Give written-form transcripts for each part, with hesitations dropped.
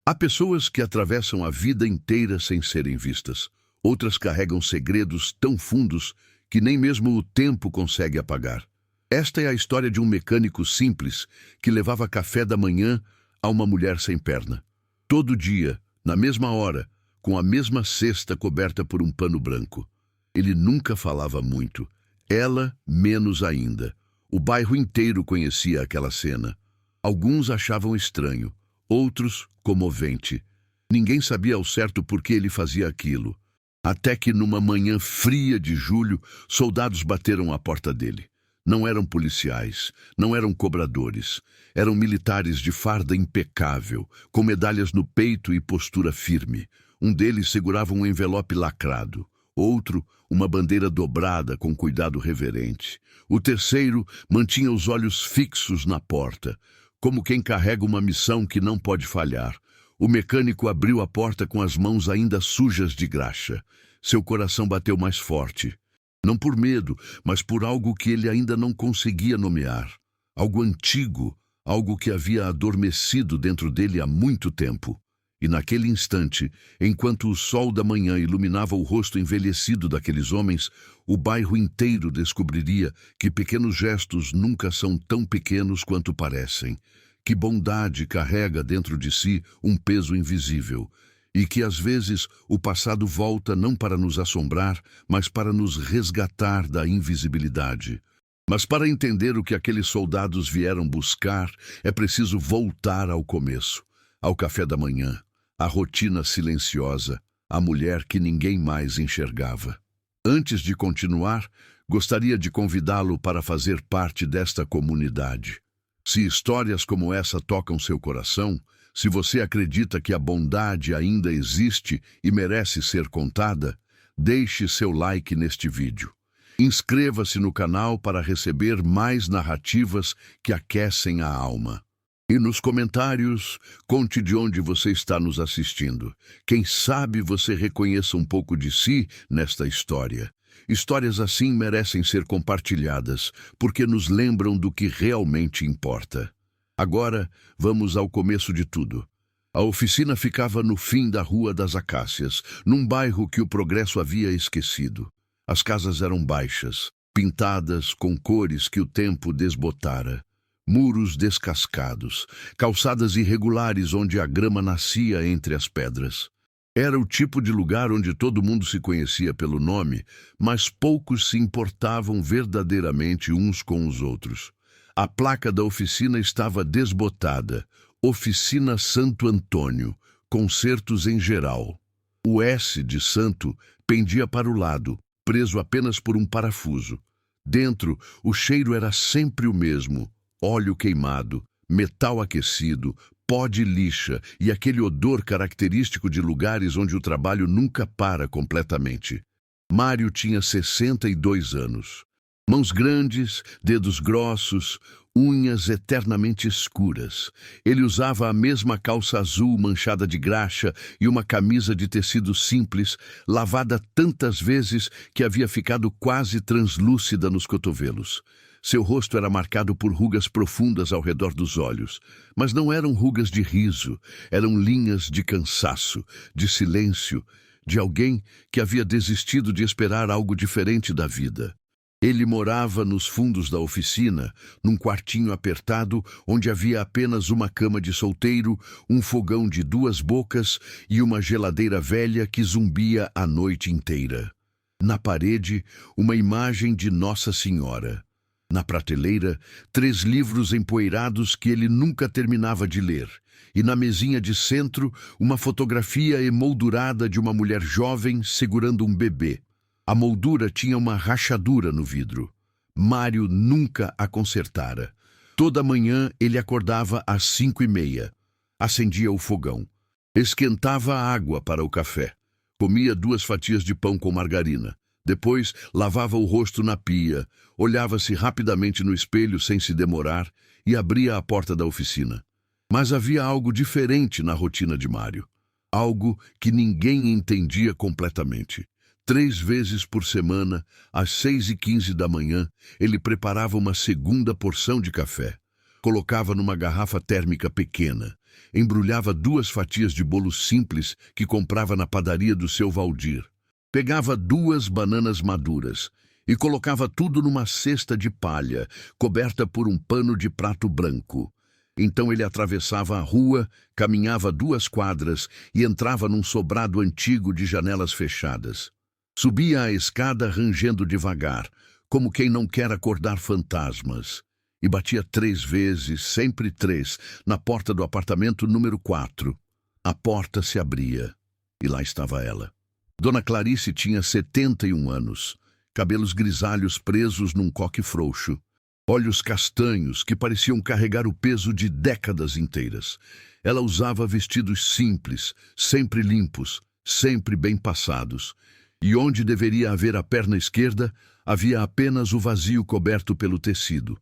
Há pessoas que atravessam a vida inteira sem serem vistas. Outras carregam segredos tão fundos que nem mesmo o tempo consegue apagar. Esta é a história de um mecânico simples que levava café da manhã a uma mulher sem perna. Todo dia, na mesma hora, com a mesma cesta coberta por um pano branco. Ele nunca falava muito. Ela, menos ainda. O bairro inteiro conhecia aquela cena. Alguns achavam estranho, outros comovente. Ninguém sabia ao certo por que ele fazia aquilo. Até que numa manhã fria de julho, soldados bateram à porta dele. Não eram policiais, não eram cobradores. Eram militares de farda impecável, com medalhas no peito e postura firme. Um deles segurava um envelope lacrado. Outro, uma bandeira dobrada com cuidado reverente. O terceiro mantinha os olhos fixos na porta, como quem carrega uma missão que não pode falhar. O mecânico abriu a porta com as mãos ainda sujas de graxa. Seu coração bateu mais forte. Não por medo, mas por algo que ele ainda não conseguia nomear. Algo antigo, algo que havia adormecido dentro dele há muito tempo. E naquele instante, enquanto o sol da manhã iluminava o rosto envelhecido daqueles homens, o bairro inteiro descobriria que pequenos gestos nunca são tão pequenos quanto parecem, que bondade carrega dentro de si um peso invisível, e que às vezes o passado volta não para nos assombrar, mas para nos resgatar da invisibilidade. Mas para entender o que aqueles soldados vieram buscar, é preciso voltar ao começo, ao café da manhã. A rotina silenciosa, a mulher que ninguém mais enxergava. Antes de continuar, gostaria de convidá-lo para fazer parte desta comunidade. Se histórias como essa tocam seu coração, se você acredita que a bondade ainda existe e merece ser contada, deixe seu like neste vídeo. Inscreva-se no canal para receber mais narrativas que aquecem a alma. E nos comentários, conte de onde você está nos assistindo. Quem sabe você reconheça um pouco de si nesta história. Histórias assim merecem ser compartilhadas, porque nos lembram do que realmente importa. Agora, vamos ao começo de tudo. A oficina ficava no fim da Rua das Acácias, num bairro que o progresso havia esquecido. As casas eram baixas, pintadas com cores que o tempo desbotara. Muros descascados, calçadas irregulares onde a grama nascia entre as pedras. Era o tipo de lugar onde todo mundo se conhecia pelo nome, mas poucos se importavam verdadeiramente uns com os outros. A placa da oficina estava desbotada. Oficina Santo Antônio, consertos em geral. O S de santo pendia para o lado, preso apenas por um parafuso. Dentro, o cheiro era sempre o mesmo. Óleo queimado, metal aquecido, pó de lixa e aquele odor característico de lugares onde o trabalho nunca para completamente. Mário tinha 62 anos. Mãos grandes, dedos grossos, unhas eternamente escuras. Ele usava a mesma calça azul manchada de graxa e uma camisa de tecido simples, lavada tantas vezes que havia ficado quase translúcida nos cotovelos. Seu rosto era marcado por rugas profundas ao redor dos olhos, mas não eram rugas de riso, eram linhas de cansaço, de silêncio, de alguém que havia desistido de esperar algo diferente da vida. Ele morava nos fundos da oficina, num quartinho apertado onde havia apenas uma cama de solteiro, um fogão de 2 bocas e uma geladeira velha que zumbia a noite inteira. Na parede, uma imagem de Nossa Senhora. Na prateleira, 3 livros empoeirados que ele nunca terminava de ler. E na mesinha de centro, uma fotografia emoldurada de uma mulher jovem segurando um bebê. A moldura tinha uma rachadura no vidro. Mário nunca a consertara. Toda manhã ele acordava às 5h30. Acendia o fogão. Esquentava a água para o café. Comia 2 fatias de pão com margarina. Depois, lavava o rosto na pia, olhava-se rapidamente no espelho sem se demorar e abria a porta da oficina. Mas havia algo diferente na rotina de Mário. Algo que ninguém entendia completamente. 3 vezes por semana, às 6h15 da manhã, ele preparava uma segunda porção de café. Colocava numa garrafa térmica pequena embrulhava 2 fatias de bolo simples que comprava na padaria do seu Valdir. Pegava 2 bananas maduras e colocava tudo numa cesta de palha, coberta por um pano de prato branco. Então ele atravessava a rua, caminhava 2 quadras e entrava num sobrado antigo de janelas fechadas. Subia a escada rangendo devagar, como quem não quer acordar fantasmas, e batia 3 vezes, sempre 3, na porta do apartamento número 4. A porta se abria, e lá estava ela. Dona Clarice tinha 71 anos, cabelos grisalhos presos num coque frouxo, olhos castanhos que pareciam carregar o peso de décadas inteiras. Ela usava vestidos simples, sempre limpos, sempre bem passados, e onde deveria haver a perna esquerda, havia apenas o vazio coberto pelo tecido.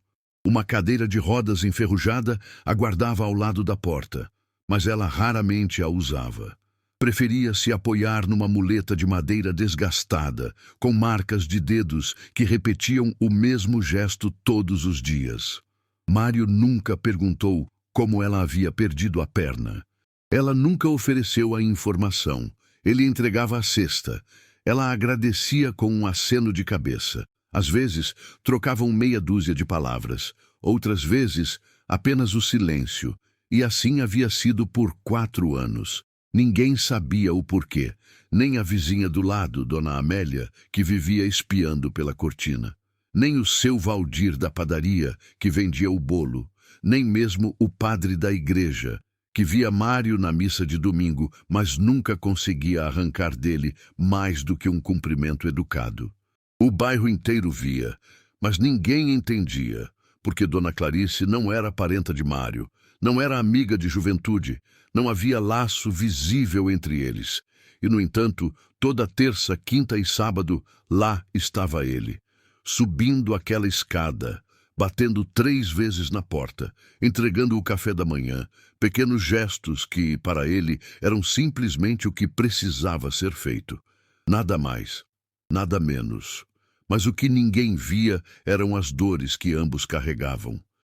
Uma cadeira de rodas enferrujada aguardava ao lado da porta, mas ela raramente a usava. Preferia se apoiar numa muleta de madeira desgastada, com marcas de dedos que repetiam o mesmo gesto todos os dias. Mário nunca perguntou como ela havia perdido a perna. Ela nunca ofereceu a informação. Ele entregava a cesta. Ela agradecia com um aceno de cabeça. Às vezes, trocavam meia dúzia de palavras. Outras vezes, apenas o silêncio. E assim havia sido por 4 anos. Ninguém sabia o porquê, nem a vizinha do lado, Dona Amélia, que vivia espiando pela cortina, nem o seu Valdir da padaria, que vendia o bolo, nem mesmo o padre da igreja, que via Mário na missa de domingo, mas nunca conseguia arrancar dele mais do que um cumprimento educado. O bairro inteiro via, mas ninguém entendia, porque Dona Clarice não era parenta de Mário, não era amiga de juventude, não havia laço visível entre eles. E, no entanto, toda terça, quinta e sábado, lá estava ele, subindo aquela escada, batendo 3 vezes na porta, entregando o café da manhã, pequenos gestos que, para ele, eram simplesmente o que precisava ser feito. Nada mais, nada menos. Mas o que ninguém via eram as dores que ambos carregavam.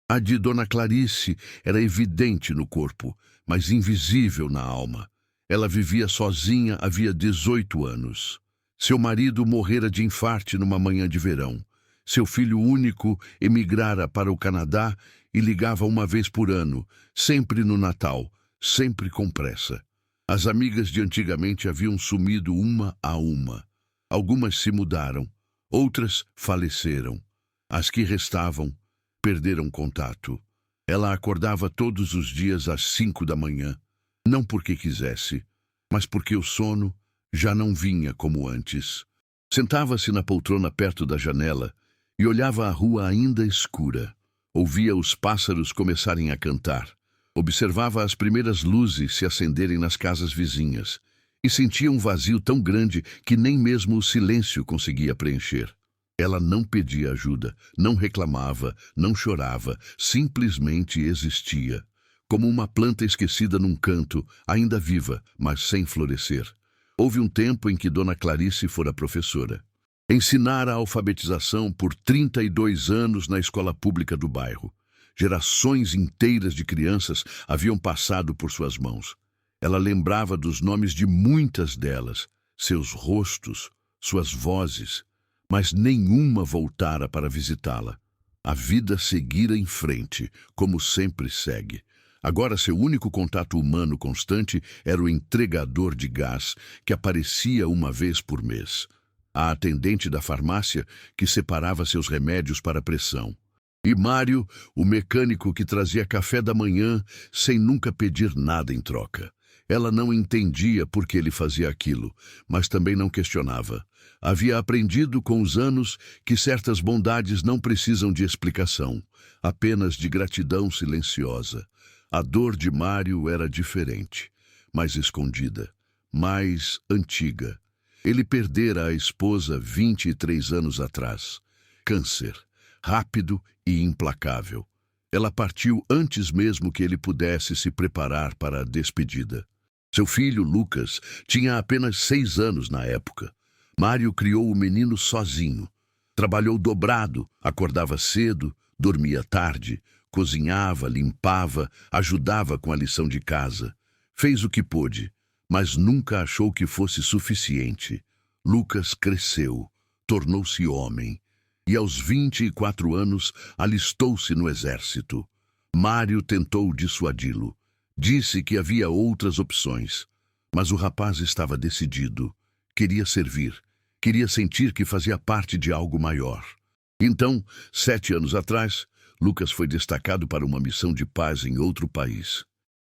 A de Dona Clarice era evidente no corpo, mas invisível na alma. Ela vivia sozinha havia 18 anos. Seu marido morrera de infarte numa manhã de verão. Seu filho único emigrara para o Canadá e ligava uma vez por ano, sempre no Natal, sempre com pressa. As amigas de antigamente haviam sumido uma a uma. Algumas se mudaram, outras faleceram. As que restavam perderam contato. Ela acordava todos os dias às 5 da manhã, não porque quisesse, mas porque o sono já não vinha como antes. Sentava-se na poltrona perto da janela e olhava a rua ainda escura. Ouvia os pássaros começarem a cantar. Observava as primeiras luzes se acenderem nas casas vizinhas e sentia um vazio tão grande que nem mesmo o silêncio conseguia preencher. Ela não pedia ajuda, não reclamava, não chorava, simplesmente existia, como uma planta esquecida num canto, ainda viva, mas sem florescer. Houve um tempo em que Dona Clarice fora professora. Ensinara a alfabetização por 32 anos na escola pública do bairro. Gerações inteiras de crianças haviam passado por suas mãos. Ela lembrava dos nomes de muitas delas, seus rostos, suas vozes, mas nenhuma voltara para visitá-la. A vida seguira em frente, como sempre segue. Agora seu único contato humano constante era o entregador de gás, que aparecia uma vez por mês. A atendente da farmácia, que separava seus remédios para pressão. E Mário, o mecânico que trazia café da manhã sem nunca pedir nada em troca. Ela não entendia por que ele fazia aquilo, mas também não questionava. Havia aprendido com os anos que certas bondades não precisam de explicação, apenas de gratidão silenciosa. A dor de Mário era diferente, mais escondida, mais antiga. Ele perdera a esposa 23 anos atrás. Câncer, rápido e implacável. Ela partiu antes mesmo que ele pudesse se preparar para a despedida. Seu filho, Lucas, tinha apenas 6 anos na época. Mário criou o menino sozinho. Trabalhou dobrado, acordava cedo, dormia tarde, cozinhava, limpava, ajudava com a lição de casa. Fez o que pôde, mas nunca achou que fosse suficiente. Lucas cresceu, tornou-se homem, e aos 24 anos alistou-se no exército. Mário tentou dissuadi-lo. Disse que havia outras opções, mas o rapaz estava decidido. Queria servir, queria sentir que fazia parte de algo maior. Então, 7 anos atrás, Lucas foi destacado para uma missão de paz em outro país.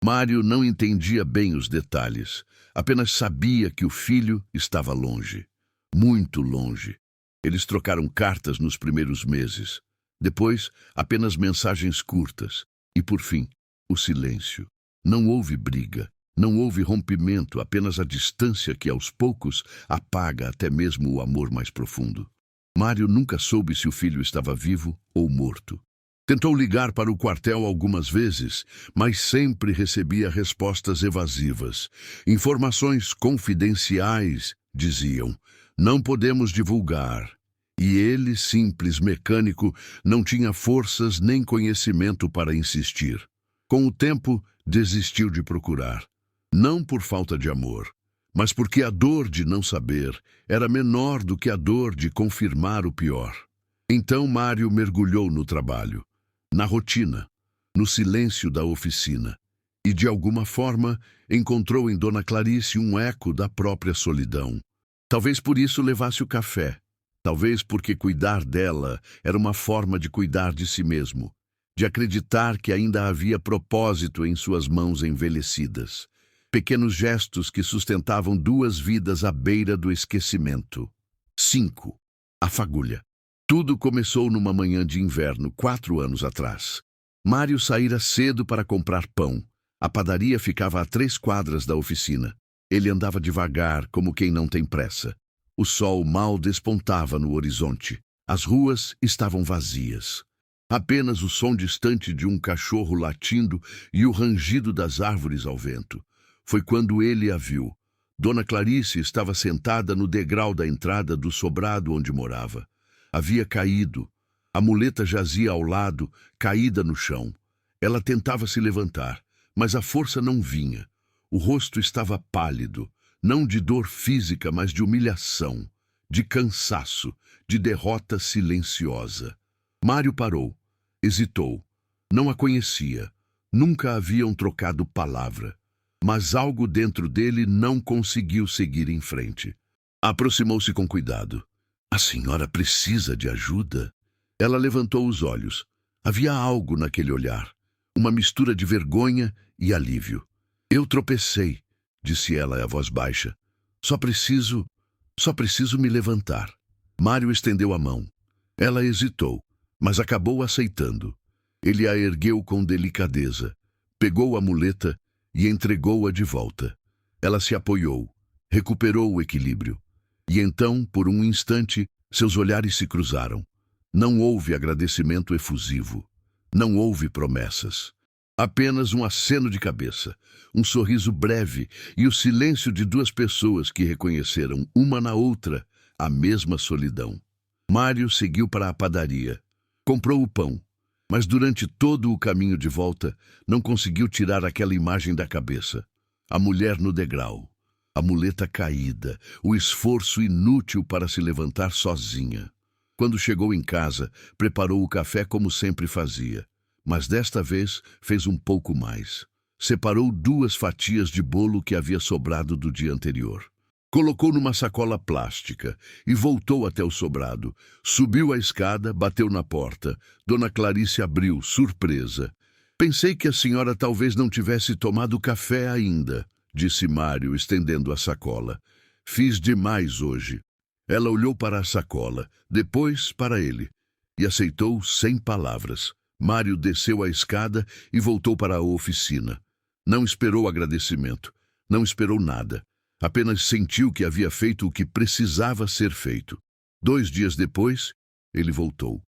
Mário não entendia bem os detalhes, apenas sabia que o filho estava longe, muito longe. Eles trocaram cartas nos primeiros meses, depois apenas mensagens curtas, e por fim, o silêncio. Não houve briga, não houve rompimento, apenas a distância que aos poucos apaga até mesmo o amor mais profundo. Mário nunca soube se o filho estava vivo ou morto. Tentou ligar para o quartel algumas vezes, mas sempre recebia respostas evasivas. Informações confidenciais, diziam, não podemos divulgar. E ele, simples mecânico, não tinha forças nem conhecimento para insistir. Com o tempo, desistiu de procurar. Não por falta de amor, mas porque a dor de não saber era menor do que a dor de confirmar o pior. Então Mário mergulhou no trabalho, na rotina, no silêncio da oficina, e de alguma forma encontrou em Dona Clarice um eco da própria solidão. Talvez por isso levasse o café, talvez porque cuidar dela era uma forma de cuidar de si mesmo, de acreditar que ainda havia propósito em suas mãos envelhecidas. Pequenos gestos que sustentavam 2 vidas à beira do esquecimento. 5. A fagulha. Tudo começou numa manhã de inverno, 4 anos atrás. Mário saíra cedo para comprar pão. A padaria ficava a 3 quadras da oficina. Ele andava devagar, como quem não tem pressa. O sol mal despontava no horizonte. As ruas estavam vazias. Apenas o som distante de um cachorro latindo e o rangido das árvores ao vento. Foi quando ele a viu. Dona Clarice estava sentada no degrau da entrada do sobrado onde morava. Havia caído. A muleta jazia ao lado, caída no chão. Ela tentava se levantar, mas a força não vinha. O rosto estava pálido, não de dor física, mas de humilhação, de cansaço, de derrota silenciosa. Mário parou, hesitou. Não a conhecia, nunca haviam trocado palavra. Mas algo dentro dele não conseguiu seguir em frente. Aproximou-se com cuidado. A senhora precisa de ajuda? Ela levantou os olhos. Havia algo naquele olhar, uma mistura de vergonha e alívio. Eu tropecei, disse ela a voz baixa. Só preciso me levantar. Mário estendeu a mão. Ela hesitou, mas acabou aceitando. Ele a ergueu com delicadeza, pegou a muleta e entregou-a de volta. Ela se apoiou, recuperou o equilíbrio. E então, por um instante, seus olhares se cruzaram. Não houve agradecimento efusivo. Não houve promessas. Apenas um aceno de cabeça, um sorriso breve e o silêncio de 2 pessoas que reconheceram uma na outra a mesma solidão. Mário seguiu para a padaria. Comprou o pão. Mas durante todo o caminho de volta, não conseguiu tirar aquela imagem da cabeça. A mulher no degrau, a muleta caída, o esforço inútil para se levantar sozinha. Quando chegou em casa, preparou o café como sempre fazia. Mas desta vez fez um pouco mais. Separou 2 fatias de bolo que havia sobrado do dia anterior. Colocou numa sacola plástica e voltou até o sobrado. Subiu a escada, bateu na porta. Dona Clarice abriu, surpresa. Pensei que a senhora talvez não tivesse tomado café ainda, disse Mário, estendendo a sacola. Fiz demais hoje. Ela olhou para a sacola, depois para ele, e aceitou sem palavras. Mário desceu a escada e voltou para a oficina. Não esperou agradecimento, não esperou nada. Apenas sentiu que havia feito o que precisava ser feito. 2 dias depois, ele voltou.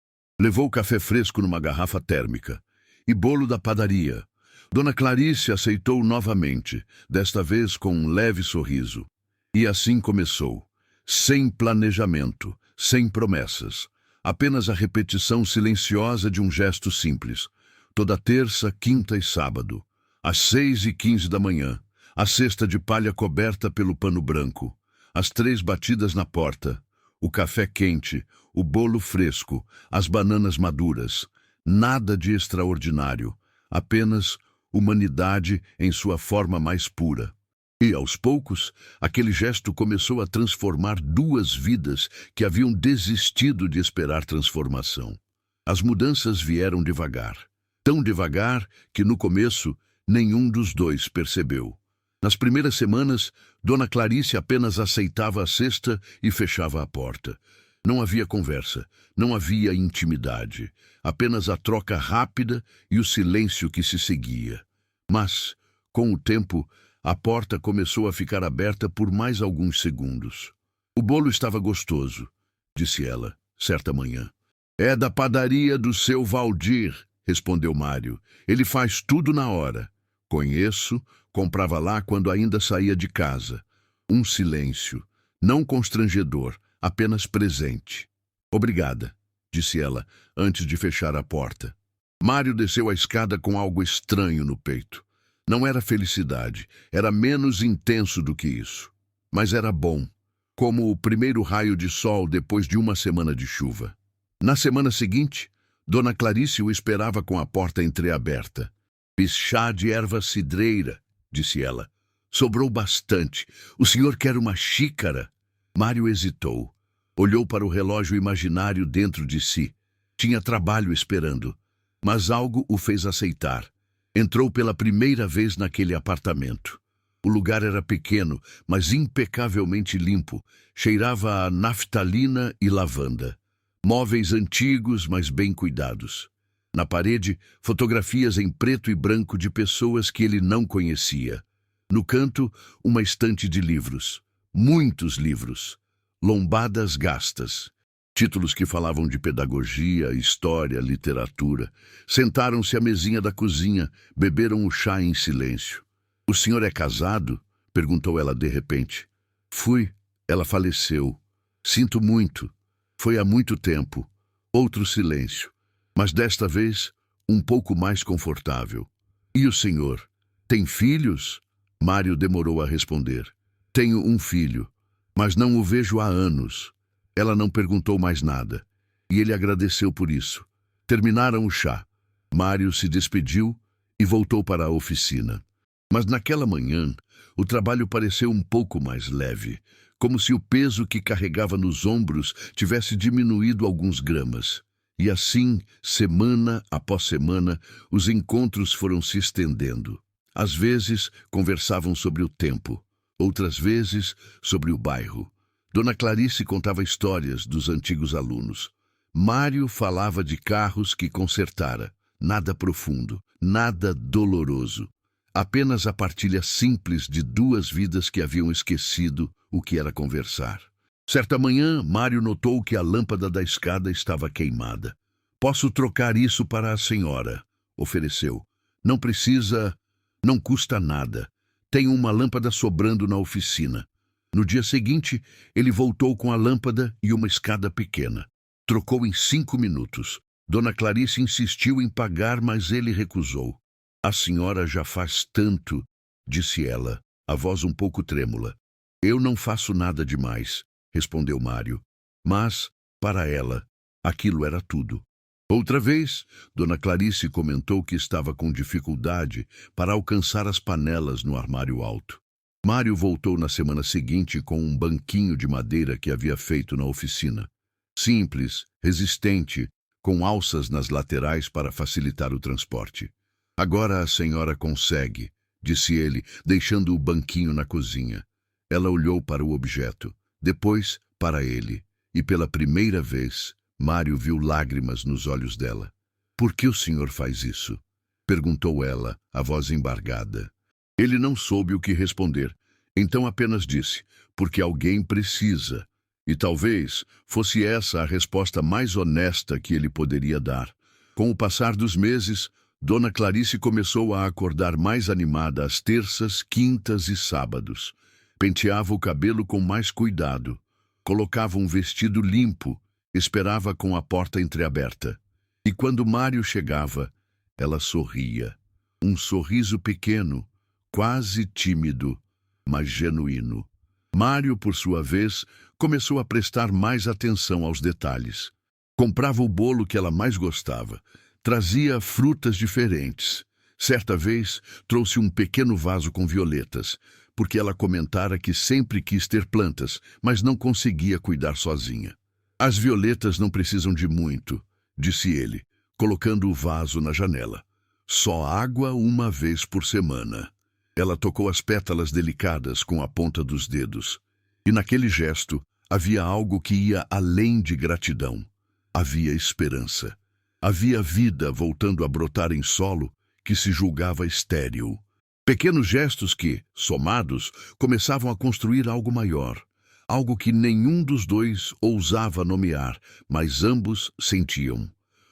Levou café fresco numa garrafa térmica e bolo da padaria. Dona Clarice aceitou novamente, desta vez com um leve sorriso. E assim começou, sem planejamento, sem promessas, apenas a repetição silenciosa de um gesto simples. Toda terça, quinta e sábado, às 6h15 da manhã, a cesta de palha coberta pelo pano branco, as 3 batidas na porta, o café quente, o bolo fresco, as bananas maduras. Nada de extraordinário, apenas humanidade em sua forma mais pura. E, aos poucos, aquele gesto começou a transformar 2 vidas que haviam desistido de esperar transformação. As mudanças vieram devagar. Tão devagar que, no começo, nenhum dos dois percebeu. Nas primeiras semanas, Dona Clarice apenas aceitava a cesta e fechava a porta. Não havia conversa, não havia intimidade, apenas a troca rápida e o silêncio que se seguia. Mas, com o tempo, a porta começou a ficar aberta por mais alguns segundos. "O bolo estava gostoso", disse ela, certa manhã. "É da padaria do seu Valdir", respondeu Mário. "Ele faz tudo na hora." "Conheço, comprava lá quando ainda saía de casa." Um silêncio, não constrangedor, apenas presente. "Obrigada", disse ela, antes de fechar a porta. Mário desceu a escada com algo estranho no peito. Não era felicidade, era menos intenso do que isso. Mas era bom, como o primeiro raio de sol depois de uma semana de chuva. Na semana seguinte, Dona Clarice o esperava com a porta entreaberta. "Fiz chá de erva cidreira", disse ela. "Sobrou bastante. O senhor quer uma xícara?" Mário hesitou. Olhou para o relógio imaginário dentro de si. Tinha trabalho esperando, mas algo o fez aceitar. Entrou pela primeira vez naquele apartamento. O lugar era pequeno, mas impecavelmente limpo. Cheirava a naftalina e lavanda. Móveis antigos, mas bem cuidados. Na parede, fotografias em preto e branco de pessoas que ele não conhecia. No canto, uma estante de livros. Muitos livros. Lombadas gastas. Títulos que falavam de pedagogia, história, literatura. Sentaram-se à mesinha da cozinha, beberam o chá em silêncio. "O senhor é casado?" perguntou ela de repente. "Fui. Ela faleceu. Sinto muito. Foi há muito tempo." Outro silêncio, mas desta vez um pouco mais confortável. "E o senhor? Tem filhos?" Mário demorou a responder. "Tenho um filho, mas não o vejo há anos." Ela não perguntou mais nada, e ele agradeceu por isso. Terminaram o chá. Mário se despediu e voltou para a oficina. Mas naquela manhã, o trabalho pareceu um pouco mais leve, como se o peso que carregava nos ombros tivesse diminuído alguns gramas. E assim, semana após semana, os encontros foram se estendendo. Às vezes, conversavam sobre o tempo, outras vezes, sobre o bairro. Dona Clarice contava histórias dos antigos alunos. Mário falava de carros que consertara. Nada profundo, nada doloroso. Apenas a partilha simples de 2 vidas que haviam esquecido o que era conversar. Certa manhã, Mário notou que a lâmpada da escada estava queimada. "Posso trocar isso para a senhora", ofereceu. "Não precisa, não custa nada. Tenho uma lâmpada sobrando na oficina." No dia seguinte, ele voltou com a lâmpada e uma escada pequena. Trocou em 5 minutos. Dona Clarice insistiu em pagar, mas ele recusou. "A senhora já faz tanto", disse ela, a voz um pouco trêmula. "Eu não faço nada demais", respondeu Mário. Mas, para ela, aquilo era tudo. Outra vez, Dona Clarice comentou que estava com dificuldade para alcançar as panelas no armário alto. Mário voltou na semana seguinte com um banquinho de madeira que havia feito na oficina. Simples, resistente, com alças nas laterais para facilitar o transporte. "Agora a senhora consegue", disse ele, deixando o banquinho na cozinha. Ela olhou para o objeto, depois para ele, e pela primeira vez, Mário viu lágrimas nos olhos dela. "Por que o senhor faz isso?" perguntou ela, a voz embargada. Ele não soube o que responder, então apenas disse: "Porque alguém precisa." E talvez fosse essa a resposta mais honesta que ele poderia dar. Com o passar dos meses, Dona Clarice começou a acordar mais animada às terças, quintas e sábados. Penteava o cabelo com mais cuidado. Colocava um vestido limpo, esperava com a porta entreaberta. E quando Mário chegava, Ela sorria. Um sorriso pequeno, quase tímido, mas genuíno. Mário, por sua vez, começou a prestar mais atenção aos detalhes. Comprava o bolo que ela mais gostava. Trazia frutas diferentes. Certa vez, trouxe um pequeno vaso com violetas, porque ela comentara que sempre quis ter plantas, mas não conseguia cuidar sozinha. As violetas não precisam de muito, disse ele, colocando o vaso na janela. Só água uma vez por semana. Ela tocou as pétalas delicadas com a ponta dos dedos. E naquele gesto havia algo que ia além de gratidão. Havia esperança. Havia vida voltando a brotar em solo que se julgava estéril. Pequenos gestos que, somados, começavam a construir algo maior. Algo que nenhum dos dois ousava nomear, mas ambos sentiam.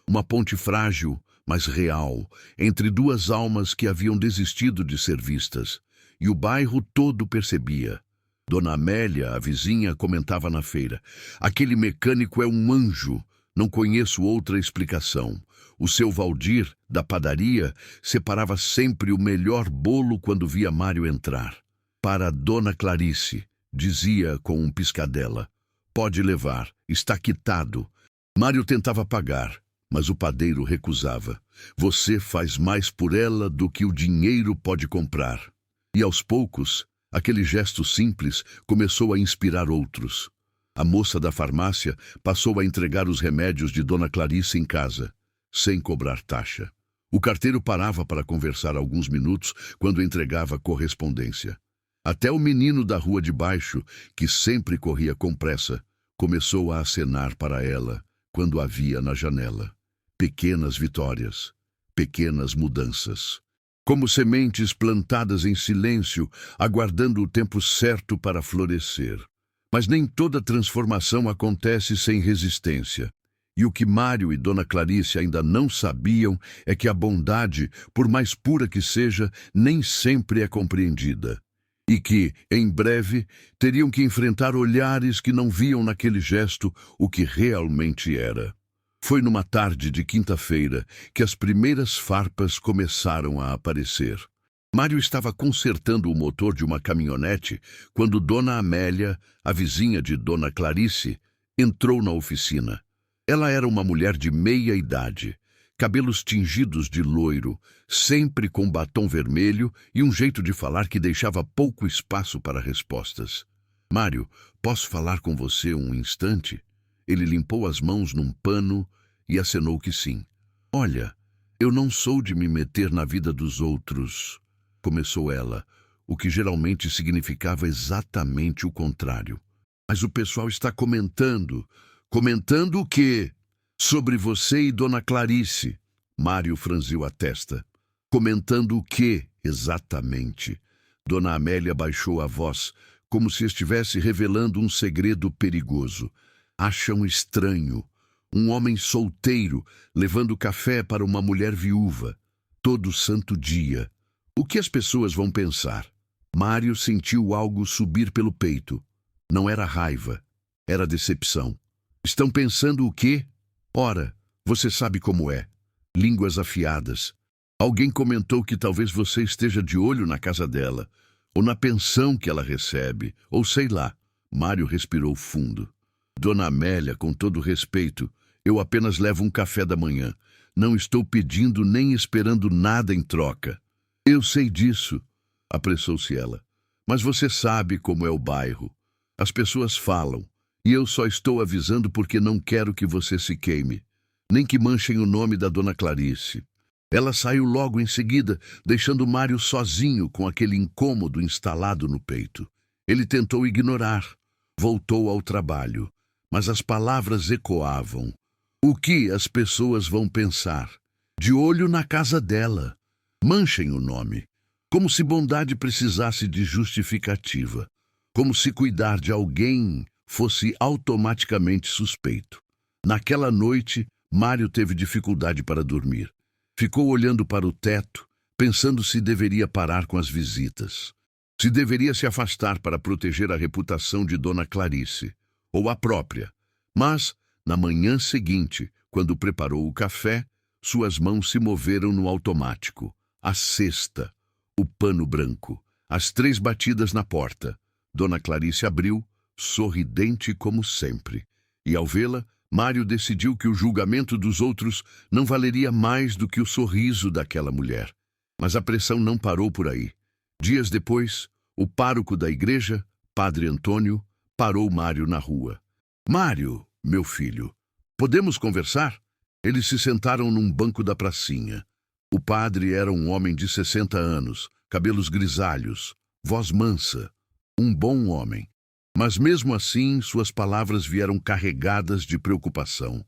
Uma ponte frágil, mas real, entre duas almas que haviam desistido de ser vistas. E o bairro todo percebia. Dona Amélia, a vizinha, comentava na feira. Aquele mecânico é um anjo. Não conheço outra explicação. O seu Valdir, da padaria, separava sempre o melhor bolo quando via Mário entrar. Para Dona Clarice, dizia com um piscadela. Pode levar, está quitado. Mário tentava pagar, mas o padeiro recusava. Você faz mais por ela do que o dinheiro pode comprar. E aos poucos, aquele gesto simples começou a inspirar outros. A moça da farmácia passou a entregar os remédios de Dona Clarice em casa, sem cobrar taxa. O carteiro parava para conversar alguns minutos quando entregava correspondência. Até o menino da rua de baixo, que sempre corria com pressa, começou a acenar para ela quando a via na janela. Pequenas vitórias, pequenas mudanças. Como sementes plantadas em silêncio, aguardando o tempo certo para florescer. Mas nem toda transformação acontece sem resistência. E o que Mário e Dona Clarice ainda não sabiam é que a bondade, por mais pura que seja, nem sempre é compreendida. E que, em breve, teriam que enfrentar olhares que não viam naquele gesto o que realmente era. Foi numa tarde de quinta-feira que as primeiras farpas começaram a aparecer. Mário estava consertando o motor de uma caminhonete quando Dona Amélia, a vizinha de Dona Clarice, entrou na oficina. Ela era uma mulher de meia idade, cabelos tingidos de loiro, sempre com batom vermelho e um jeito de falar que deixava pouco espaço para respostas. Mário, posso falar com você um instante? Ele limpou as mãos num pano e acenou que sim. Olha, eu não sou de me meter na vida dos outros, começou ela, o que geralmente significava exatamente o contrário. Mas o pessoal está comentando. Comentando o quê? Sobre você e Dona Clarice. Mário franziu a testa. Comentando o quê, exatamente? Dona Amélia baixou a voz, como se estivesse revelando um segredo perigoso. Acham estranho. Um homem solteiro levando café para uma mulher viúva. Todo santo dia. O que as pessoas vão pensar? Mário sentiu algo subir pelo peito. Não era raiva, era decepção. Estão pensando o quê? Ora, você sabe como é. Línguas afiadas. Alguém comentou que talvez você esteja de olho na casa dela, ou na pensão que ela recebe, ou sei lá. Mário respirou fundo. Dona Amélia, com todo respeito, eu apenas levo um café da manhã. Não estou pedindo nem esperando nada em troca. Eu sei disso, apressou-se ela. Mas você sabe como é o bairro. As pessoas falam, e eu só estou avisando porque não quero que você se queime, nem que manchem o nome da Dona Clarice. Ela saiu logo em seguida, deixando Mário sozinho com aquele incômodo instalado no peito. Ele tentou ignorar, voltou ao trabalho, mas as palavras ecoavam. O que as pessoas vão pensar? De olho na casa dela. Manchem o nome. Como se bondade precisasse de justificativa. Como se cuidar de alguém fosse automaticamente suspeito. Naquela noite, Mário teve dificuldade para dormir. Ficou olhando para o teto, pensando se deveria parar com as visitas. Se deveria se afastar para proteger a reputação de Dona Clarice, ou a própria. Mas, na manhã seguinte, quando preparou o café, suas mãos se moveram no automático. A cesta, o pano branco, as 3 batidas na porta. Dona Clarice abriu, sorridente como sempre. E ao vê-la, Mário decidiu que o julgamento dos outros não valeria mais do que o sorriso daquela mulher. Mas a pressão não parou por aí. Dias depois, o pároco da igreja, Padre Antônio, parou Mário na rua. "Mário, meu filho, podemos conversar?" Eles se sentaram num banco da pracinha. O padre era um homem de 60 anos, cabelos grisalhos, voz mansa, um bom homem. Mas mesmo assim, suas palavras vieram carregadas de preocupação.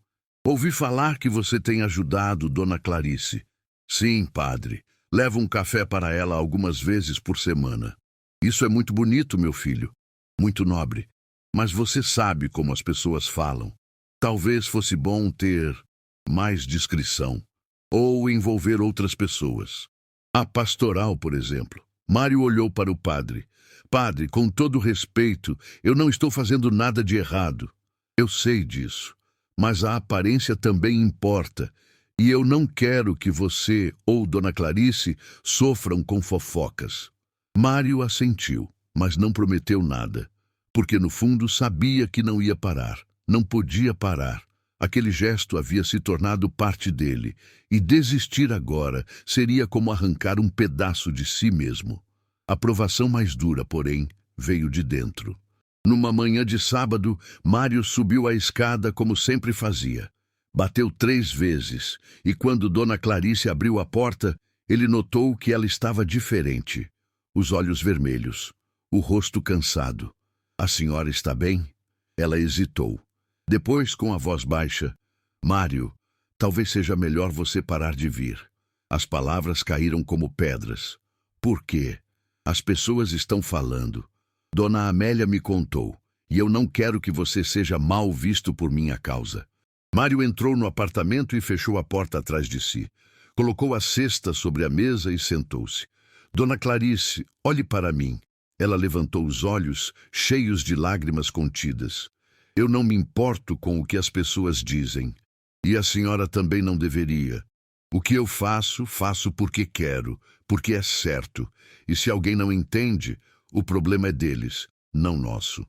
"Ouvi falar que você tem ajudado Dona Clarice." "Sim, padre. Levo um café para ela algumas vezes por semana." "Isso é muito bonito, meu filho. Muito nobre. Mas você sabe como as pessoas falam. Talvez fosse bom ter mais discrição. Ou envolver outras pessoas. A pastoral, por exemplo." Mário olhou para o padre. "Padre, com todo respeito, eu não estou fazendo nada de errado. Eu sei disso. Mas a aparência também importa. E eu não quero que você ou Dona Clarice sofram com fofocas." Mário assentiu, mas não prometeu nada. Porque no fundo sabia que não ia parar. Não podia parar. Aquele gesto havia se tornado parte dele. E desistir agora seria como arrancar um pedaço de si mesmo. A provação mais dura, porém, veio de dentro. Numa manhã de sábado, Mário subiu a escada como sempre fazia. Bateu 3 vezes, e quando Dona Clarice abriu a porta, ele notou que ela estava diferente. Os olhos vermelhos, o rosto cansado. "A senhora está bem?" Ela hesitou. Depois, com a voz baixa, "Mário, talvez seja melhor você parar de vir." As palavras caíram como pedras. "Por quê?" "As pessoas estão falando. Dona Amélia me contou, e eu não quero que você seja mal visto por minha causa." Mário entrou no apartamento e fechou a porta atrás de si. Colocou a cesta sobre a mesa e sentou-se. "Dona Clarice, olhe para mim." Ela levantou os olhos, cheios de lágrimas contidas. "Eu não me importo com o que as pessoas dizem. E a senhora também não deveria. O que eu faço, faço porque quero, porque é certo. E se alguém não entende, o problema é deles, não nosso."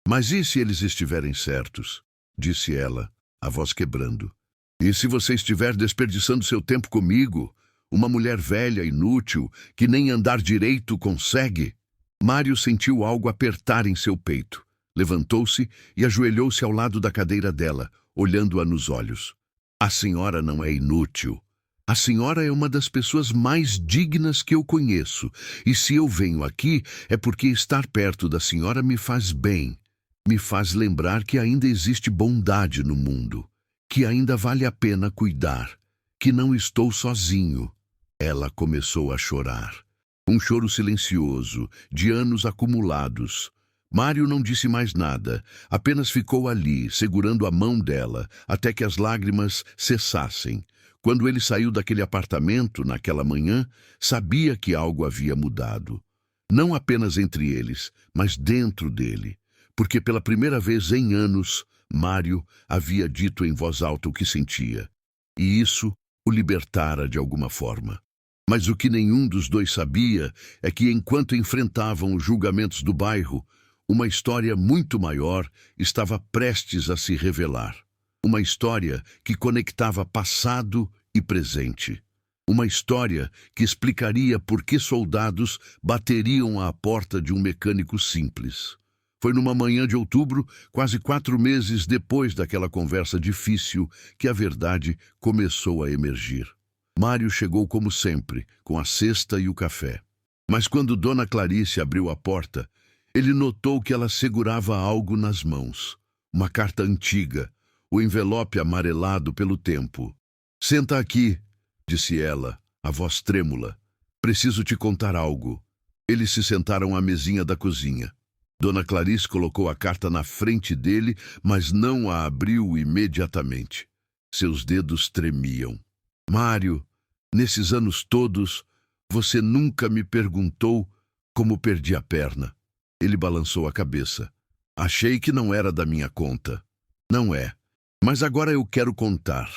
"Mas e se eles estiverem certos?" disse ela, a voz quebrando. "E se você estiver desperdiçando seu tempo comigo, uma mulher velha, inútil, que nem andar direito consegue?" Mário sentiu algo apertar em seu peito. Levantou-se e ajoelhou-se ao lado da cadeira dela, olhando-a nos olhos. "A senhora não é inútil. A senhora é uma das pessoas mais dignas que eu conheço, e se eu venho aqui é porque estar perto da senhora me faz bem. Me faz lembrar que ainda existe bondade no mundo, que ainda vale a pena cuidar, que não estou sozinho." Ela começou a chorar. Um choro silencioso, de anos acumulados. Mário não disse mais nada, apenas ficou ali, segurando a mão dela, até que as lágrimas cessassem. Quando ele saiu daquele apartamento, naquela manhã, sabia que algo havia mudado. Não apenas entre eles, mas dentro dele. Porque pela primeira vez em anos, Mário havia dito em voz alta o que sentia. E isso o libertara de alguma forma. Mas o que nenhum dos dois sabia é que, enquanto enfrentavam os julgamentos do bairro, uma história muito maior estava prestes a se revelar. Uma história que conectava passado e presente. Uma história que explicaria por que soldados bateriam à porta de um mecânico simples. Foi numa manhã de outubro, quase 4 meses depois daquela conversa difícil, que a verdade começou a emergir. Mário chegou como sempre, com a cesta e o café. Mas quando Dona Clarice abriu a porta, ele notou que ela segurava algo nas mãos. Uma carta antiga, o envelope amarelado pelo tempo. "Senta aqui", disse ela, a voz trêmula. "Preciso te contar algo." Eles se sentaram à mesinha da cozinha. Dona Clarice colocou a carta na frente dele, mas não a abriu imediatamente. Seus dedos tremiam. "Mário, nesses anos todos, você nunca me perguntou como perdi a perna." Ele balançou a cabeça. "Achei que não era da minha conta." "Não é. Mas agora eu quero contar."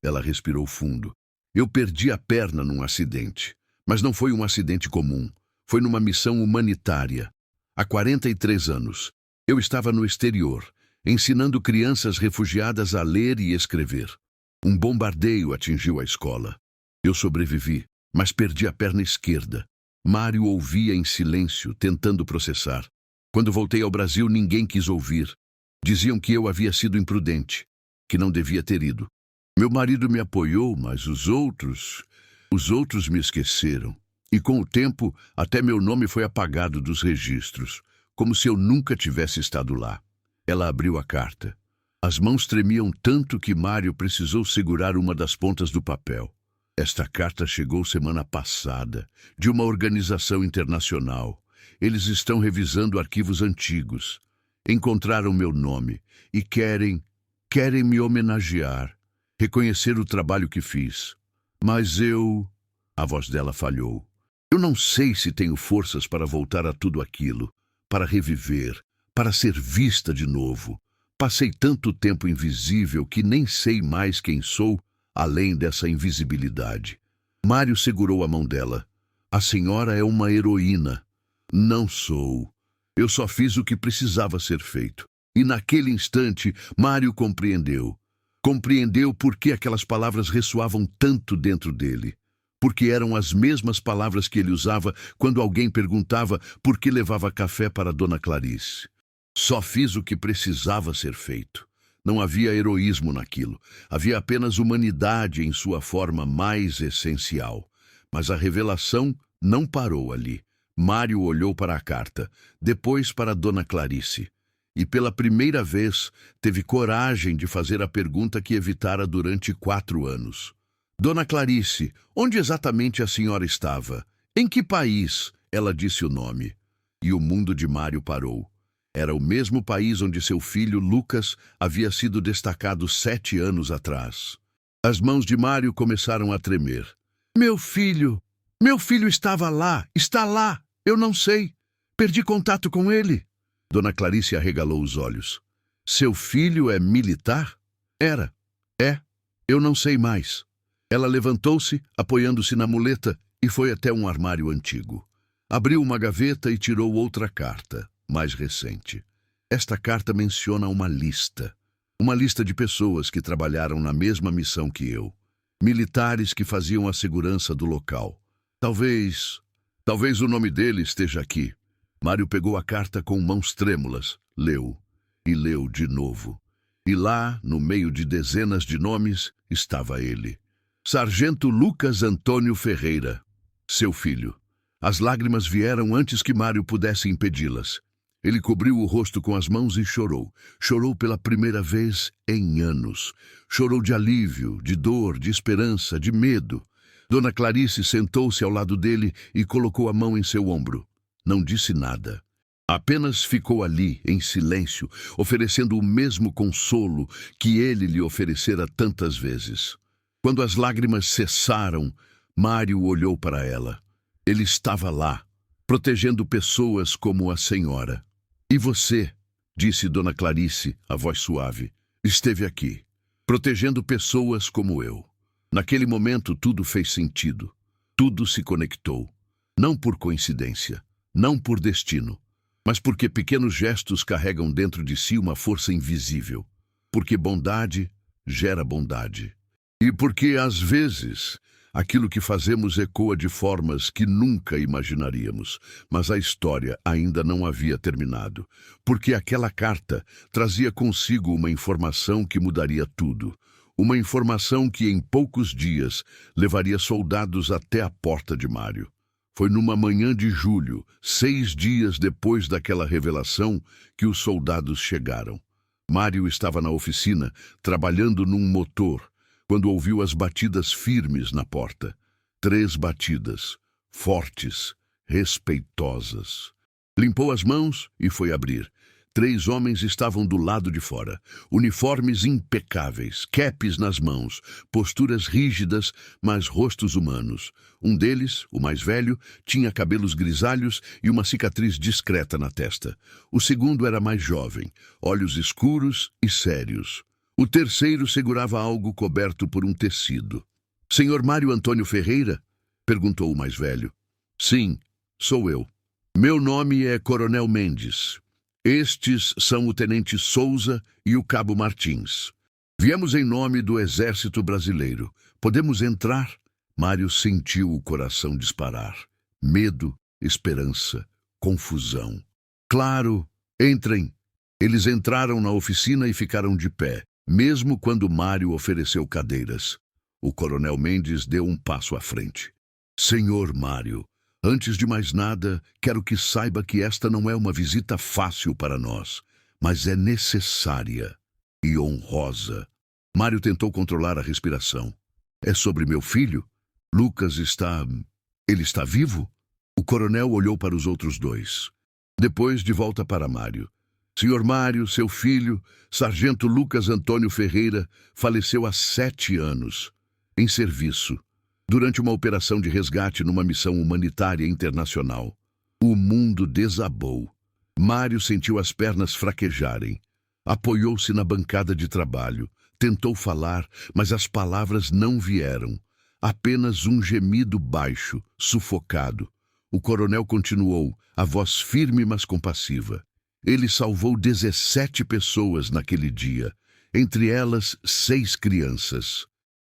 Ela respirou fundo. Eu perdi a perna num acidente, mas não foi um acidente comum. Foi numa missão humanitária. Há 43 anos, eu estava no exterior, ensinando crianças refugiadas a ler e escrever. Um bombardeio atingiu a escola. Eu sobrevivi, mas perdi a perna esquerda. Mário ouvia em silêncio, tentando processar. Quando voltei ao Brasil, ninguém quis ouvir. Diziam que eu havia sido imprudente, que não devia ter ido. Meu marido me apoiou, mas os outros me esqueceram. E com o tempo, até meu nome foi apagado dos registros, como se eu nunca tivesse estado lá. Ela abriu a carta. As mãos tremiam tanto que Mário precisou segurar uma das pontas do papel. Esta carta chegou semana passada, de uma organização internacional. Eles estão revisando arquivos antigos. Encontraram meu nome e querem me homenagear, reconhecer o trabalho que fiz. Mas a voz dela falhou. Eu não sei se tenho forças para voltar a tudo aquilo, para reviver, para ser vista de novo. Passei tanto tempo invisível que nem sei mais quem sou, além dessa invisibilidade. Mário segurou a mão dela. A senhora é uma heroína. Não sou. Eu só fiz o que precisava ser feito. E naquele instante, Mário compreendeu. Compreendeu por que aquelas palavras ressoavam tanto dentro dele. Porque eram as mesmas palavras que ele usava quando alguém perguntava por que levava café para Dona Clarice. Só fiz o que precisava ser feito. Não havia heroísmo naquilo. Havia apenas humanidade em sua forma mais essencial. Mas a revelação não parou ali. Mário olhou para a carta, depois para Dona Clarice. E pela primeira vez teve coragem de fazer a pergunta que evitara durante 4 anos. Dona Clarice, onde exatamente a senhora estava? Em que país? Ela disse o nome. E o mundo de Mário parou. Era o mesmo país onde seu filho, Lucas, havia sido destacado 7 anos atrás. As mãos de Mário começaram a tremer. Meu filho estava lá, está lá, eu não sei. Perdi contato com ele. Dona Clarice arregalou os olhos. Seu filho é militar? Era. É. Eu não sei mais. Ela levantou-se, apoiando-se na muleta, e foi até um armário antigo. Abriu uma gaveta e tirou outra carta, mais recente. Esta carta menciona uma lista. Uma lista de pessoas que trabalharam na mesma missão que eu. Militares que faziam a segurança do local. Talvez o nome dele esteja aqui. Mário pegou a carta com mãos trêmulas, leu e leu de novo. E lá, no meio de dezenas de nomes, estava ele. Sargento Lucas Antônio Ferreira, seu filho. As lágrimas vieram antes que Mário pudesse impedi-las. Ele cobriu o rosto com as mãos e chorou. Chorou pela primeira vez em anos. Chorou de alívio, de dor, de esperança, de medo. Dona Clarice sentou-se ao lado dele e colocou a mão em seu ombro. Não disse nada. Apenas ficou ali, em silêncio, oferecendo o mesmo consolo que ele lhe oferecera tantas vezes. Quando as lágrimas cessaram, Mário olhou para ela. Ele estava lá, protegendo pessoas como a senhora. E você, disse Dona Clarice, a voz suave, esteve aqui, protegendo pessoas como eu. Naquele momento tudo fez sentido. Tudo se conectou. Não por coincidência. Não por destino, mas porque pequenos gestos carregam dentro de si uma força invisível. Porque bondade gera bondade. E porque, às vezes, aquilo que fazemos ecoa de formas que nunca imaginaríamos. Mas a história ainda não havia terminado. Porque aquela carta trazia consigo uma informação que mudaria tudo. Uma informação que, em poucos dias, levaria soldados até a porta de Mário. Foi numa manhã de julho, 6 dias depois daquela revelação, que os soldados chegaram. Mário estava na oficina, trabalhando num motor, quando ouviu as batidas firmes na porta. 3 batidas, fortes, respeitosas. Limpou as mãos e foi abrir. 3 homens estavam do lado de fora, uniformes impecáveis, capes nas mãos, posturas rígidas, mas rostos humanos. Um deles, o mais velho, tinha cabelos grisalhos e uma cicatriz discreta na testa. O segundo era mais jovem, olhos escuros e sérios. O terceiro segurava algo coberto por um tecido. Senhor Mário Antônio Ferreira? Perguntou o mais velho. Sim, sou eu. Meu nome é Coronel Mendes. Estes são o Tenente Souza e o Cabo Martins. Viemos em nome do Exército Brasileiro. Podemos entrar? Mário sentiu o coração disparar. Medo, esperança, confusão. Claro, entrem. Eles entraram na oficina e ficaram de pé, mesmo quando Mário ofereceu cadeiras. O Coronel Mendes deu um passo à frente. Senhor Mário, antes de mais nada, quero que saiba que esta não é uma visita fácil para nós, mas é necessária e honrosa. Mário tentou controlar a respiração. É sobre meu filho? Lucas está... Ele está vivo? O coronel olhou para os outros dois. Depois, de volta para Mário. Senhor Mário, seu filho, Sargento Lucas Antônio Ferreira, faleceu há 7 anos, em serviço, durante uma operação de resgate numa missão humanitária internacional. O mundo desabou. Mário sentiu as pernas fraquejarem. Apoiou-se na bancada de trabalho. Tentou falar, mas as palavras não vieram. Apenas um gemido baixo, sufocado. O coronel continuou, a voz firme mas compassiva. Ele salvou 17 pessoas naquele dia, entre elas 6 crianças.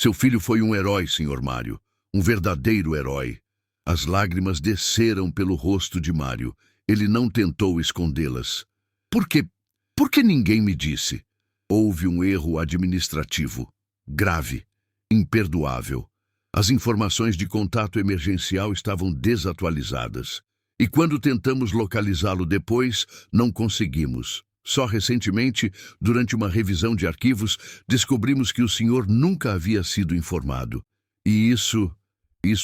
Seu filho foi um herói, senhor Mário, um verdadeiro herói. As lágrimas desceram pelo rosto de Mário. Ele não tentou escondê-las. Por quê? Por que ninguém me disse? Houve um erro administrativo, grave, imperdoável. As informações de contato emergencial estavam desatualizadas. E quando tentamos localizá-lo depois, não conseguimos. Só recentemente, durante uma revisão de arquivos, descobrimos que o senhor nunca havia sido informado. E isso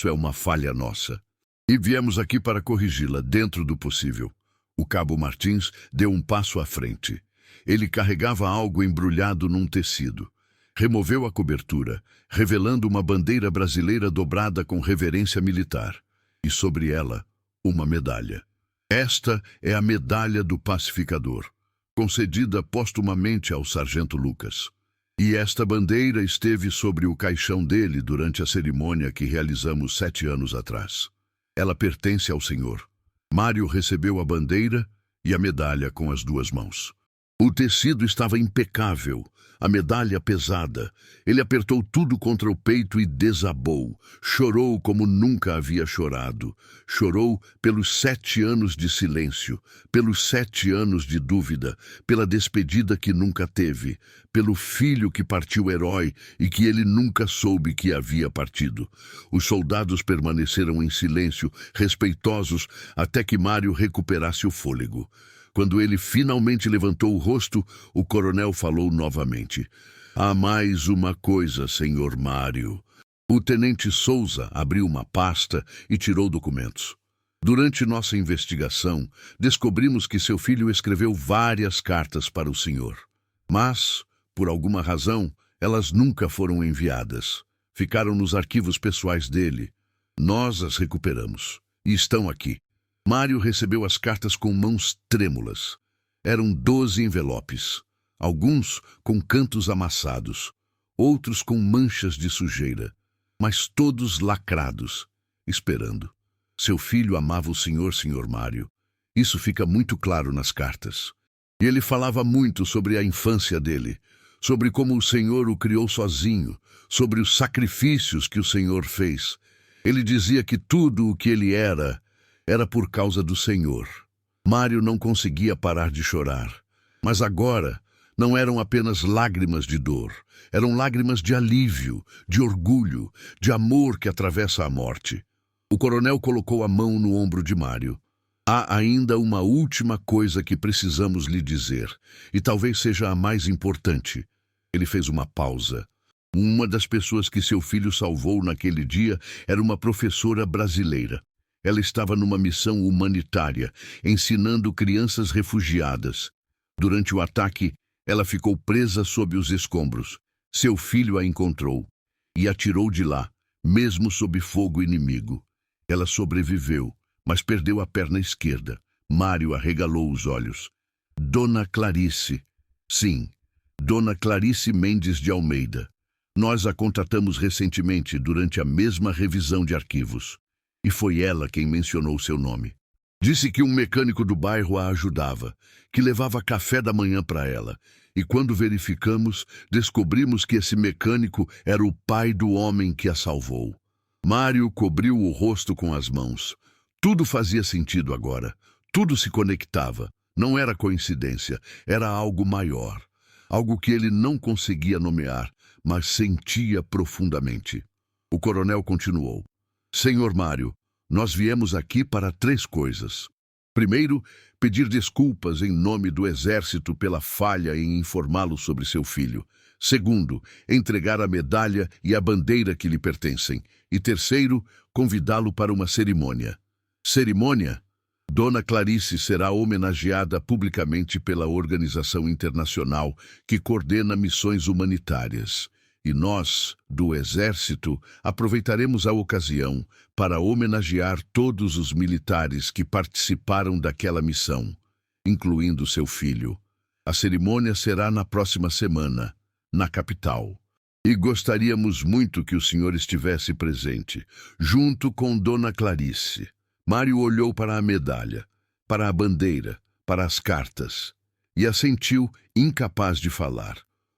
é uma falha nossa. E viemos aqui para corrigi-la dentro do possível. O Cabo Martins deu um passo à frente. Ele carregava algo embrulhado num tecido. Removeu a cobertura, revelando uma bandeira brasileira dobrada com reverência militar. E sobre ela, uma medalha. Esta é a Medalha do Pacificador, concedida postumamente ao Sargento Lucas. E esta bandeira esteve sobre o caixão dele durante a cerimônia que realizamos 7 anos atrás. Ela pertence ao senhor. Mário recebeu a bandeira e a medalha com as 2 mãos. O tecido estava impecável, a medalha pesada. Ele apertou tudo contra o peito e desabou. Chorou como nunca havia chorado. Chorou pelos 7 anos de silêncio, pelos 7 anos de dúvida, pela despedida que nunca teve, pelo filho que partiu herói e que ele nunca soube que havia partido. Os soldados permaneceram em silêncio, respeitosos, até que Mário recuperasse o fôlego. Quando ele finalmente levantou o rosto, o coronel falou novamente. Há mais uma coisa, senhor Mário. O tenente Souza abriu uma pasta e tirou documentos. Durante nossa investigação, descobrimos que seu filho escreveu várias cartas para o senhor. Mas, por alguma razão, elas nunca foram enviadas. Ficaram nos arquivos pessoais dele. Nós as recuperamos. E estão aqui. Mário recebeu as cartas com mãos trêmulas. Eram 12 envelopes, alguns com cantos amassados, outros com manchas de sujeira, mas todos lacrados, esperando. Seu filho amava o senhor Mário. Isso fica muito claro nas cartas. E ele falava muito sobre a infância dele, sobre como o senhor o criou sozinho, sobre os sacrifícios que o senhor fez. Ele dizia que tudo o que ele era por causa do senhor. Mário não conseguia parar de chorar. Mas agora não eram apenas lágrimas de dor. Eram lágrimas de alívio, de orgulho, de amor que atravessa a morte. O coronel colocou a mão no ombro de Mário. Há ainda uma última coisa que precisamos lhe dizer, e talvez seja a mais importante. Ele fez uma pausa. Uma das pessoas que seu filho salvou naquele dia era uma professora brasileira. Ela estava numa missão humanitária, ensinando crianças refugiadas. Durante o ataque, ela ficou presa sob os escombros. Seu filho a encontrou e a tirou de lá, mesmo sob fogo inimigo. Ela sobreviveu, mas perdeu a perna esquerda. Mário arregalou os olhos. Dona Clarice. Sim, Dona Clarice Mendes de Almeida. Nós a contratamos recentemente durante a mesma revisão de arquivos. E foi ela quem mencionou seu nome. Disse que um mecânico do bairro a ajudava, que levava café da manhã para ela. E quando verificamos, descobrimos que esse mecânico era o pai do homem que a salvou. Mário cobriu o rosto com as mãos. Tudo fazia sentido agora. Tudo se conectava. Não era coincidência, era algo maior. Algo que ele não conseguia nomear, mas sentia profundamente. O coronel continuou. Senhor Mário, nós viemos aqui para 3 coisas. Primeiro, pedir desculpas em nome do Exército pela falha em informá-lo sobre seu filho. Segundo, entregar a medalha e a bandeira que lhe pertencem. E terceiro, convidá-lo para uma cerimônia. Cerimônia? Dona Clarice será homenageada publicamente pela organização internacional que coordena missões humanitárias. E nós, do Exército, aproveitaremos a ocasião para homenagear todos os militares que participaram daquela missão, incluindo seu filho. A cerimônia será na próxima semana, na capital. E gostaríamos muito que o senhor estivesse presente, junto com Dona Clarice. Mário olhou para a medalha, para a bandeira, para as cartas, e assentiu, incapaz de falar.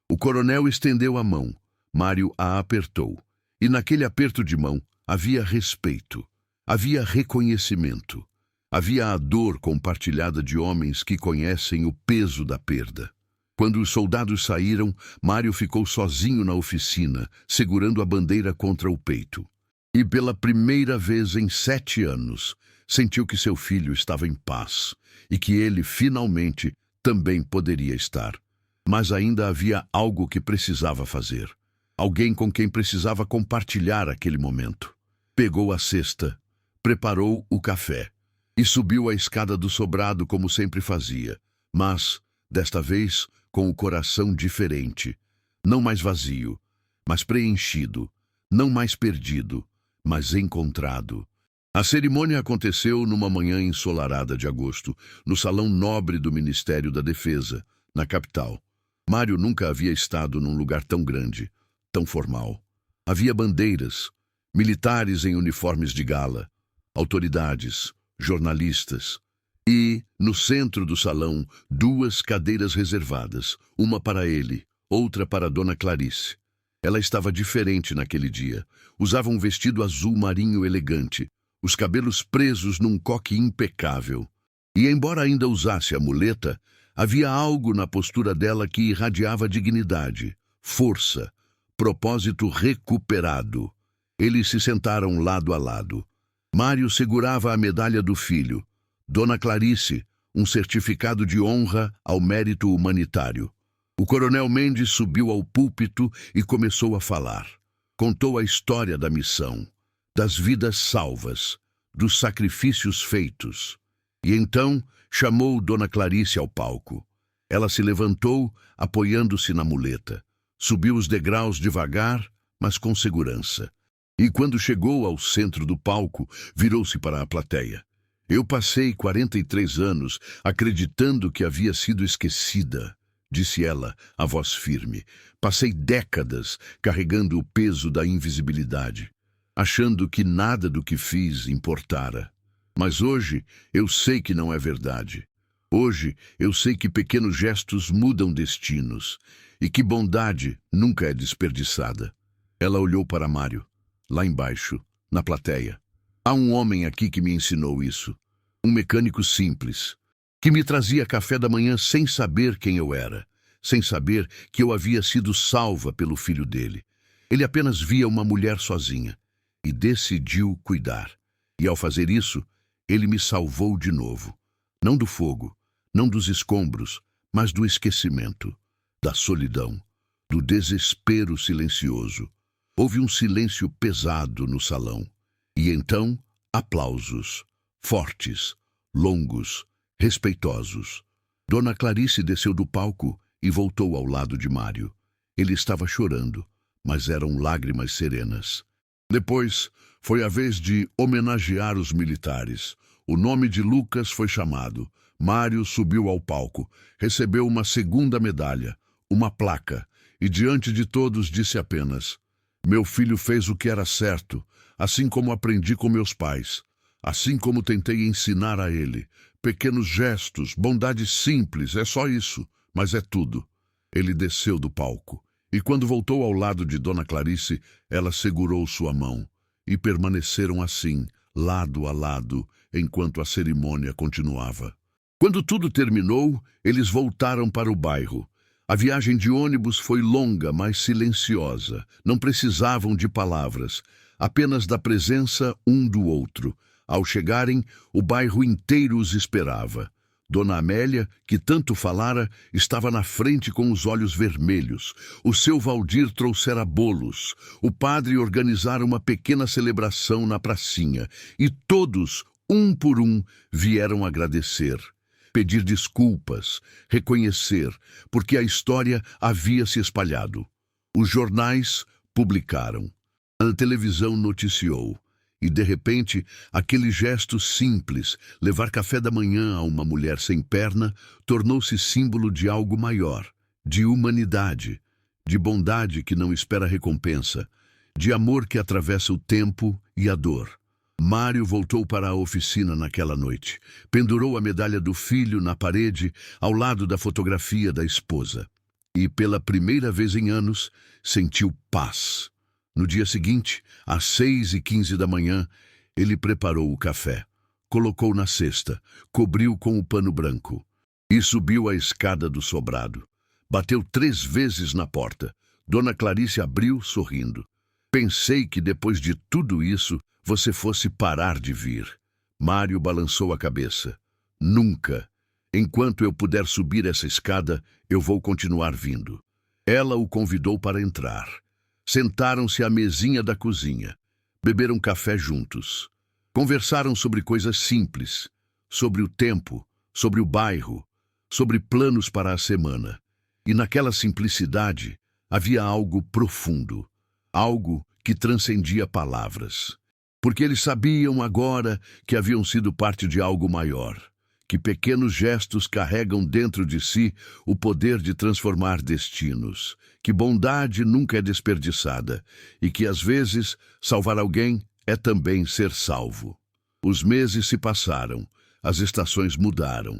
O coronel estendeu a mão. Mário a apertou, e naquele aperto de mão havia respeito, havia reconhecimento, havia a dor compartilhada de homens que conhecem o peso da perda. Quando os soldados saíram, Mário ficou sozinho na oficina, segurando a bandeira contra o peito. E pela primeira vez em 7 anos, sentiu que seu filho estava em paz, e que ele, finalmente, também poderia estar. Mas ainda havia algo que precisava fazer. Alguém com quem precisava compartilhar aquele momento. Pegou a cesta, preparou o café e subiu a escada do sobrado como sempre fazia, mas, desta vez, com o coração diferente. Não mais vazio, mas preenchido. Não mais perdido, mas encontrado. A cerimônia aconteceu numa manhã ensolarada de agosto, no Salão Nobre do Ministério da Defesa, na capital. Mário nunca havia estado num lugar tão grande, tão formal. Havia bandeiras, militares em uniformes de gala, autoridades, jornalistas e, no centro do salão, 2 cadeiras reservadas, uma para ele, outra para Dona Clarice. Ela estava diferente naquele dia. Usava um vestido azul marinho elegante, os cabelos presos num coque impecável. E, embora ainda usasse a muleta, havia algo na postura dela que irradiava dignidade, força, propósito recuperado. Eles se sentaram lado a lado. Mário segurava a medalha do filho. Dona Clarice, um certificado de honra ao mérito humanitário. O coronel Mendes subiu ao púlpito e começou a falar. Contou a história da missão, das vidas salvas, dos sacrifícios feitos. E então chamou Dona Clarice ao palco. Ela se levantou, apoiando-se na muleta. Subiu os degraus devagar, mas com segurança. E quando chegou ao centro do palco, virou-se para a plateia. Eu passei 43 anos acreditando que havia sido esquecida, disse ela, a voz firme. Passei décadas carregando o peso da invisibilidade, achando que nada do que fiz importara. Mas hoje eu sei que não é verdade. Hoje eu sei que pequenos gestos mudam destinos e que bondade nunca é desperdiçada. Ela olhou para Mário, lá embaixo, na plateia. Há um homem aqui que me ensinou isso. Um mecânico simples, que me trazia café da manhã sem saber quem eu era, sem saber que eu havia sido salva pelo filho dele. Ele apenas via uma mulher sozinha e decidiu cuidar. E ao fazer isso, ele me salvou de novo. Não do fogo, não dos escombros, mas do esquecimento, da solidão, do desespero silencioso. Houve um silêncio pesado no salão. E então, aplausos, fortes, longos, respeitosos. Dona Clarice desceu do palco e voltou ao lado de Mário. Ele estava chorando, mas eram lágrimas serenas. Depois, foi a vez de homenagear os militares. O nome de Lucas foi chamado. Mário subiu ao palco, recebeu uma segunda medalha, uma placa, e diante de todos disse apenas: meu filho fez o que era certo, assim como aprendi com meus pais, assim como tentei ensinar a ele. Pequenos gestos, bondade simples, é só isso, mas é tudo. Ele desceu do palco, e quando voltou ao lado de Dona Clarice, ela segurou sua mão, e permaneceram assim, lado a lado, enquanto a cerimônia continuava. Quando tudo terminou, eles voltaram para o bairro. A viagem de ônibus foi longa, mas silenciosa. Não precisavam de palavras, apenas da presença um do outro. Ao chegarem, o bairro inteiro os esperava. Dona Amélia, que tanto falara, estava na frente com os olhos vermelhos. O seu Valdir trouxera bolos. O padre organizara uma pequena celebração na pracinha. E todos, um por um, vieram agradecer. Pedir desculpas, reconhecer, porque a história havia se espalhado. Os jornais publicaram. A televisão noticiou. E, de repente, aquele gesto simples, levar café da manhã a uma mulher sem perna, tornou-se símbolo de algo maior, de humanidade, de bondade que não espera recompensa, de amor que atravessa o tempo e a dor. Mário voltou para a oficina naquela noite. Pendurou a medalha do filho na parede, ao lado da fotografia da esposa. E, pela primeira vez em anos, sentiu paz. No dia seguinte, às 6h15 da manhã, ele preparou o café. Colocou na cesta, cobriu com o pano branco e subiu a escada do sobrado. Bateu 3 vezes na porta. Dona Clarice abriu, sorrindo. Pensei que depois de tudo isso, você fosse parar de vir. Mário balançou a cabeça. Nunca. Enquanto eu puder subir essa escada, eu vou continuar vindo. Ela o convidou para entrar. Sentaram-se à mesinha da cozinha. Beberam café juntos. Conversaram sobre coisas simples. Sobre o tempo, sobre o bairro, sobre planos para a semana. E naquela simplicidade havia algo profundo. Algo que transcendia palavras. Porque eles sabiam agora que haviam sido parte de algo maior, que pequenos gestos carregam dentro de si o poder de transformar destinos, que bondade nunca é desperdiçada e que, às vezes, salvar alguém é também ser salvo. Os meses se passaram, as estações mudaram,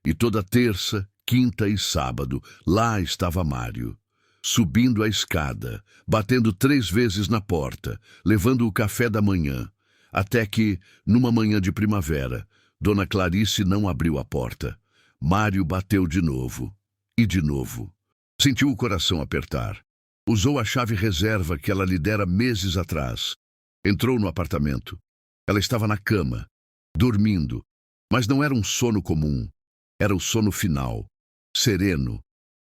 e toda terça, quinta e sábado, lá estava Mário. Subindo a escada, batendo 3 vezes na porta, levando o café da manhã, até que, numa manhã de primavera, Dona Clarice não abriu a porta. Mário bateu de novo, e de novo. Sentiu o coração apertar. Usou a chave reserva que ela lhe dera meses atrás. Entrou no apartamento. Ela estava na cama, dormindo, mas não era um sono comum. Era o sono final, sereno,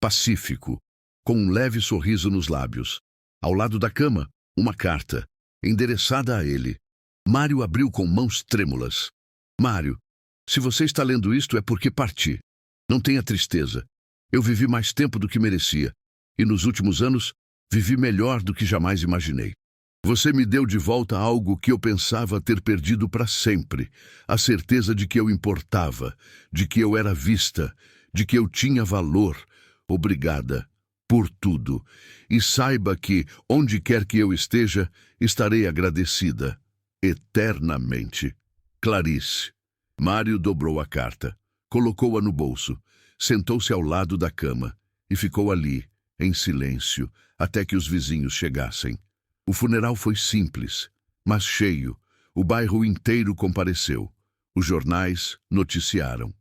pacífico, com um leve sorriso nos lábios. Ao lado da cama, uma carta, endereçada a ele. Mário abriu com mãos trêmulas. Mário, se você está lendo isto é porque parti. Não tenha tristeza. Eu vivi mais tempo do que merecia. E nos últimos anos, vivi melhor do que jamais imaginei. Você me deu de volta algo que eu pensava ter perdido para sempre. A certeza de que eu importava, de que eu era vista, de que eu tinha valor. Obrigada por tudo. E saiba que, onde quer que eu esteja, estarei agradecida. Eternamente. Clarice. Mário dobrou a carta, colocou-a no bolso, sentou-se ao lado da cama e ficou ali, em silêncio, até que os vizinhos chegassem. O funeral foi simples, mas cheio. O bairro inteiro compareceu. Os jornais noticiaram.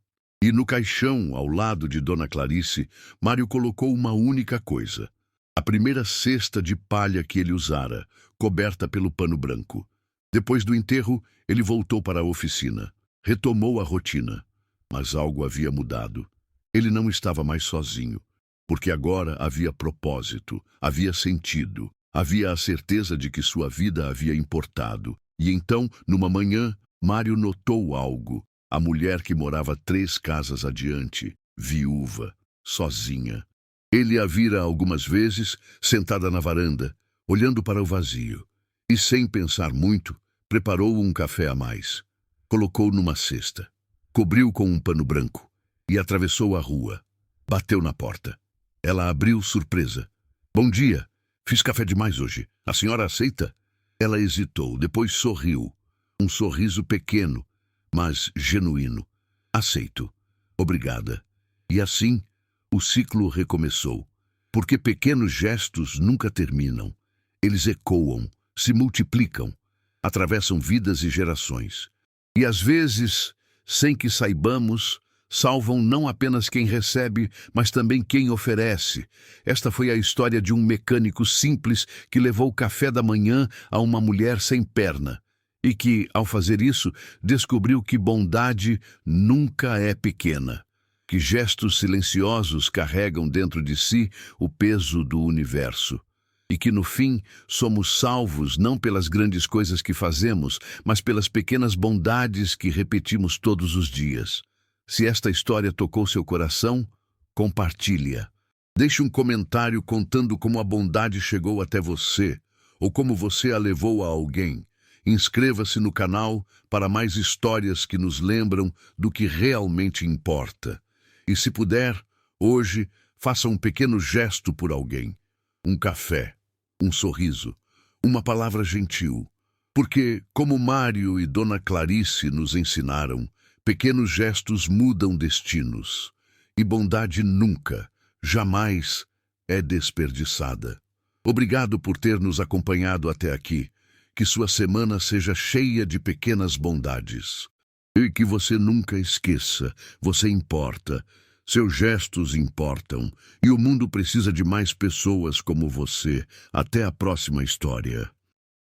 E no caixão, ao lado de Dona Clarice, Mário colocou uma única coisa. A primeira cesta de palha que ele usara, coberta pelo pano branco. Depois do enterro, ele voltou para a oficina. Retomou a rotina. Mas algo havia mudado. Ele não estava mais sozinho, porque agora havia propósito, havia sentido, havia a certeza de que sua vida havia importado. E então, numa manhã, Mário notou algo. A mulher que morava 3 casas adiante, viúva, sozinha. Ele a vira algumas vezes, sentada na varanda, olhando para o vazio. E, sem pensar muito, preparou um café a mais. Colocou numa cesta. Cobriu com um pano branco e atravessou a rua. Bateu na porta. Ela abriu surpresa. Bom dia. Fiz café demais hoje. A senhora aceita? Ela hesitou, depois sorriu. Um sorriso pequeno, mas genuíno. Aceito. Obrigada. E assim, o ciclo recomeçou. Porque pequenos gestos nunca terminam. Eles ecoam, se multiplicam, atravessam vidas e gerações. E às vezes, sem que saibamos, salvam não apenas quem recebe, mas também quem oferece. Esta foi a história de um mecânico simples que levou café da manhã a uma mulher sem perna. E que, ao fazer isso, descobriu que bondade nunca é pequena. Que gestos silenciosos carregam dentro de si o peso do universo. E que, no fim, somos salvos não pelas grandes coisas que fazemos, mas pelas pequenas bondades que repetimos todos os dias. Se esta história tocou seu coração, compartilhe-a. Deixe um comentário contando como a bondade chegou até você, ou como você a levou a alguém. Inscreva-se no canal para mais histórias que nos lembram do que realmente importa. E se puder, hoje, faça um pequeno gesto por alguém. Um café, um sorriso, uma palavra gentil. Porque, como Mário e Dona Clarice nos ensinaram, pequenos gestos mudam destinos. E bondade nunca, jamais é desperdiçada. Obrigado por ter nos acompanhado até aqui. Que sua semana seja cheia de pequenas bondades. E que você nunca esqueça, você importa. Seus gestos importam, e o mundo precisa de mais pessoas como você. Até a próxima história.